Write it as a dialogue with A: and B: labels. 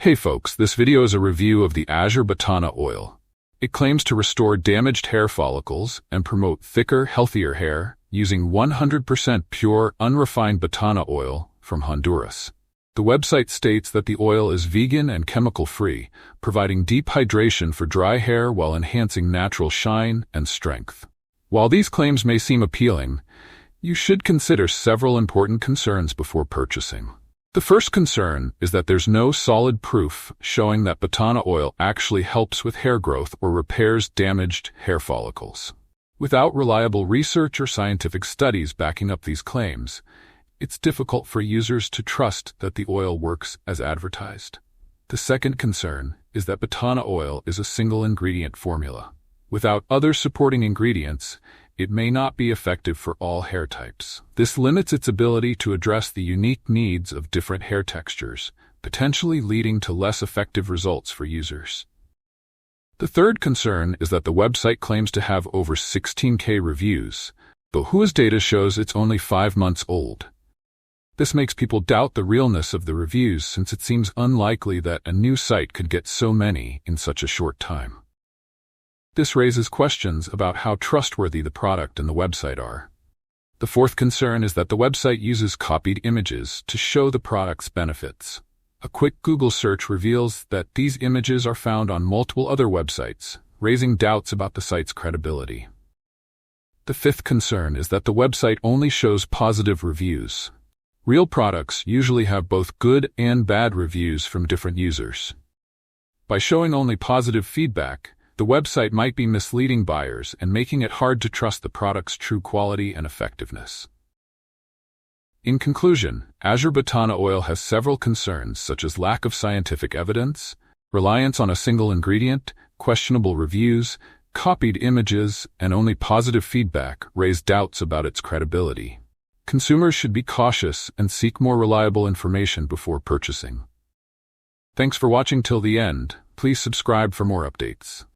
A: Hey folks, this video is a review of the Azure Batana Oil. It claims to restore damaged hair follicles and promote thicker, healthier hair using 100% pure, unrefined Batana oil from Honduras. The website states that the oil is vegan and chemical-free, providing deep hydration for dry hair while enhancing natural shine and strength. While these claims may seem appealing, you should consider several important concerns before purchasing. The first concern is that there's no solid proof showing that Batana oil actually helps with hair growth or repairs damaged hair follicles. Without reliable research or scientific studies backing up these claims, it's difficult for users to trust that the oil works as advertised. The second concern is that Batana oil is a single-ingredient formula. Without other supporting ingredients, it may not be effective for all hair types. This limits its ability to address the unique needs of different hair textures, potentially leading to less effective results for users. The third concern is that the website claims to have over 16,000 reviews, but whose data shows it's only 5 months old. This makes people doubt the realness of the reviews since it seems unlikely that a new site could get so many in such a short time. This raises questions about how trustworthy the product and the website are. The fourth concern is that the website uses copied images to show the product's benefits. A quick Google search reveals that these images are found on multiple other websites, raising doubts about the site's credibility. The fifth concern is that the website only shows positive reviews. Real products usually have both good and bad reviews from different users. By showing only positive feedback, the website might be misleading buyers and making it hard to trust the product's true quality and effectiveness. In conclusion, Azure Batana Oil has several concerns such as lack of scientific evidence, reliance on a single ingredient, questionable reviews, copied images, and only positive feedback raise doubts about its credibility. Consumers should be cautious and seek more reliable information before purchasing. Thanks for watching till the end. Please subscribe for more updates.